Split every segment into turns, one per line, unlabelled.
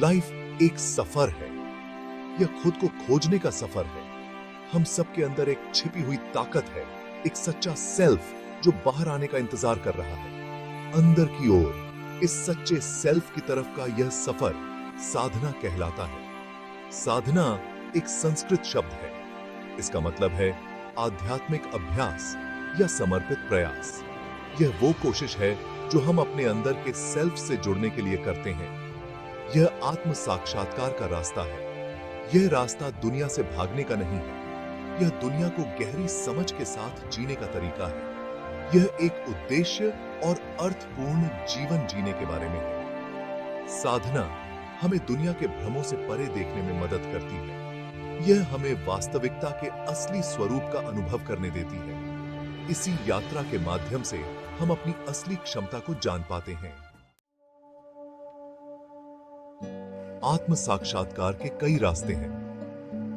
Life एक सफर है। यह खुद को खोजने का सफर है। हम सबके अंदर एक छिपी हुई ताकत है, एक सच्चा सेल्फ जो बाहर आने का इंतजार कर रहा है। अंदर की ओर इस सच्चे सेल्फ की तरफ का यह सफर साधना कहलाता है। साधना एक संस्कृत शब्द है। इसका मतलब है आध्यात्मिक अभ्यास या समर्पित प्रयास। यह वो कोशिश है जो हम अपने अंदर के सेल्फ से जुड़ने के लिए करते हैं। यह आत्म साक्षात्कार का रास्ता है। यह रास्ता दुनिया से भागने का नहीं है। यह दुनिया को गहरी समझ के साथ जीने का तरीका है। यह एक उद्देश्य और अर्थपूर्ण जीवन जीने के बारे में है। साधना हमें दुनिया के भ्रमों से परे देखने में मदद करती है। यह हमें वास्तविकता के असली स्वरूप का अनुभव करने देती है। इसी यात्रा के माध्यम से हम अपनी असली क्षमता को जान पाते हैं। आत्म साक्षात्कार के कई रास्ते हैं।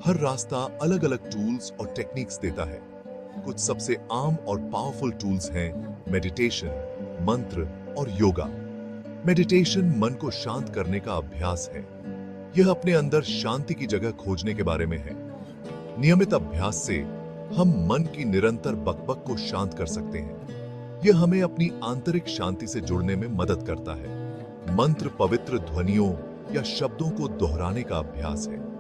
हर रास्ता अलग अलग टूल्स और टेक्निक्स देता है। कुछ सबसे आम और पावरफुल टूल्स हैं मेडिटेशन, मंत्र और योगा। मेडिटेशन मन को शांत करने का अभ्यास है। यह अपने अंदर शांति की जगह खोजने के बारे में है। नियमित अभ्यास से हम मन की निरंतर बकबक को शांत कर सकते हैं। यह हमें अपनी आंतरिक शांति से जुड़ने में मदद करता है। मंत्र पवित्र ध्वनियों या शब्दों को दोहराने का अभ्यास है।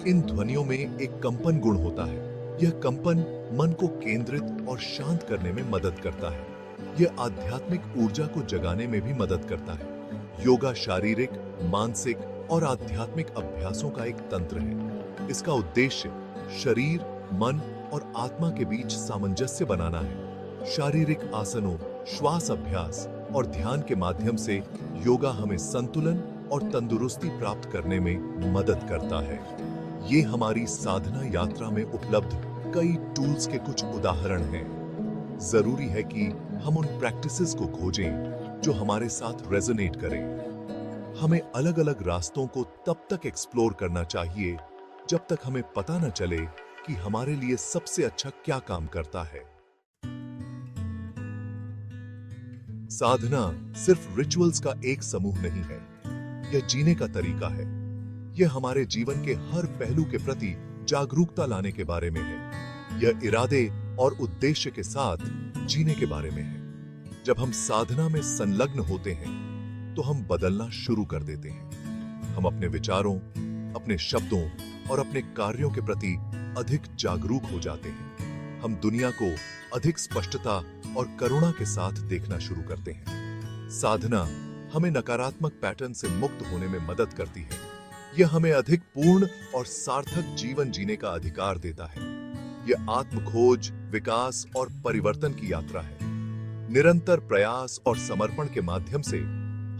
इन ध्वनियों में एक कंपन गुण होता है। यह कंपन मन को केंद्रित और शांत करने में मदद करता है। यह आध्यात्मिक ऊर्जा को जगाने में भी मदद करता है। योगा शारीरिक, मानसिक और आध्यात्मिक अभ्यासों का एक तंत्र है। इसका उद्देश्य शरीर, मन और आत्मा के बीच सामंजस्य बनाना है। शारीरिक आसनों, श्वास अभ्यास और ध्यान के माध्यम से योगा हमें संतुलन और तंदुरुस्ती प्राप्त करने में मदद करता है। ये हमारी साधना यात्रा में उपलब्ध कई टूल्स के कुछ उदाहरण हैं। जरूरी है कि हम उन प्रैक्टिसेस को खोजें जो हमारे साथ रेजोनेट करें। हमें अलग अलग रास्तों को तब तक एक्सप्लोर करना चाहिए जब तक हमें पता न चले कि हमारे लिए सबसे अच्छा क्या काम करता है। साधना सिर्फ रिचुअल्स का एक समूह नहीं है। यह जीने का तरीका है। यह हमारे जीवन के हर पहलू के प्रति जागरूकता लाने के बारे में है। यह इरादे और उद्देश्य के साथ जीने के बारे में है। जब हम साधना में संलग्न होते हैं तो हम बदलना शुरू कर देते हैं। हम अपने विचारों, अपने शब्दों और अपने कार्यों के प्रति अधिक जागरूक हो जाते हैं। हम दुनिया को अधिक स्पष्टता और करुणा के साथ देखना शुरू करते हैं। साधना हमें नकारात्मक पैटर्न से मुक्त होने में मदद करती है। यह हमें अधिक पूर्ण और सार्थक जीवन जीने का अधिकार देता है। यह आत्म खोज, विकास और परिवर्तन की यात्रा है। निरंतर प्रयास और समर्पण के माध्यम से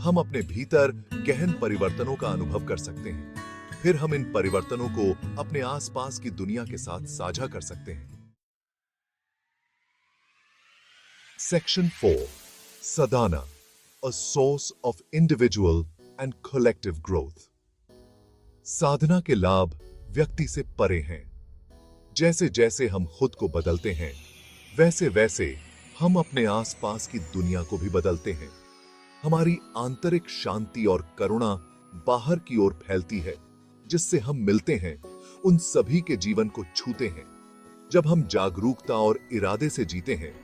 हम अपने भीतर गहन परिवर्तनों का अनुभव कर सकते हैं। फिर हम इन परिवर्तनों को अपने आसपास की दुनिया के साथ साझा कर सकते हैं। Section 4, sadhana, a source of individual and collective growth. साधना के लाभ व्यक्ति से परे हैं। जैसे जैसे हम खुद को बदलते हैं, वैसे वैसे हम अपने आसपास की दुनिया को भी बदलते हैं। हमारी आंतरिक शांति और करुणा बाहर की ओर फैलती है। जिससे हम मिलते हैं, उन सभी के जीवन को छूते हैं। जब हम जागरूकता और इरादे से जीते हैं,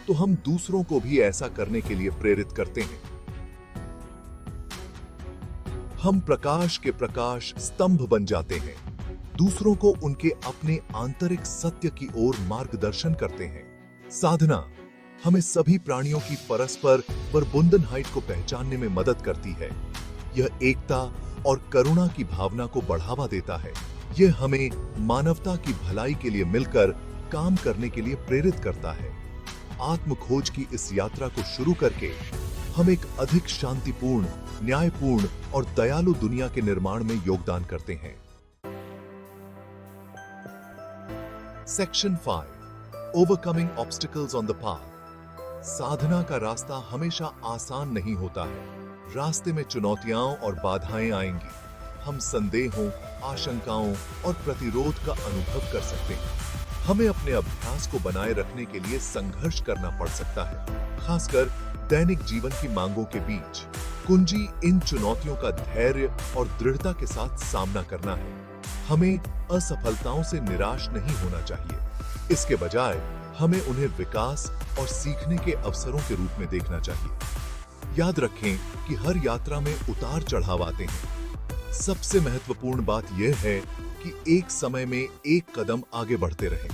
तो हम दूसरों को भी ऐसा करने के लिए प्रेरित करते हैं। हम प्रकाश के प्रकाश स्तंभ बन जाते हैं। दूसरों को उनके अपने आंतरिक सत्य की ओर मार्गदर्शन करते हैं। साधना हमें सभी प्राणियों की परस्पर बंधनहाइट को पहचानने में मदद करती है। यह एकता और करुणा की भावना को बढ़ावा देता है। यह हमें मानवता की भलाई के लिए मिलकर काम करने के लिए प्रेरित करता है। आत्म खोज की इस यात्रा को शुरू करके हम एक अधिक शांतिपूर्ण, न्यायपूर्ण और दयालु दुनिया के निर्माण में योगदान करते हैं। Section 5, overcoming obstacles on the path. साधना का रास्ता हमेशा आसान नहीं होता है। रास्ते में चुनौतियां और बाधाएं आएंगी। हम संदेहों, आशंकाओं और प्रतिरोध का अनुभव कर सकते हैं। हमें अपने अभ्यास को बनाए रखने के लिए संघर्ष करना पड़ सकता है, खासकर दैनिक जीवन की मांगों के बीच। कुंजी इन चुनौतियों का धैर्य और दृढ़ता के साथ सामना करना है। हमें असफलताओं से निराश नहीं होना चाहिए। इसके बजाय हमें उन्हें विकास और सीखने के अवसरों के रूप में देखना चाहिए। याद रखें कि हर यात्रा में उतार चढ़ाव आते हैं। सबसे महत्वपूर्ण बात यह है कि एक समय में एक कदम आगे बढ़ते रहें।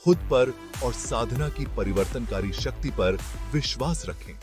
खुद पर और साधना की परिवर्तनकारी शक्ति पर विश्वास रखें।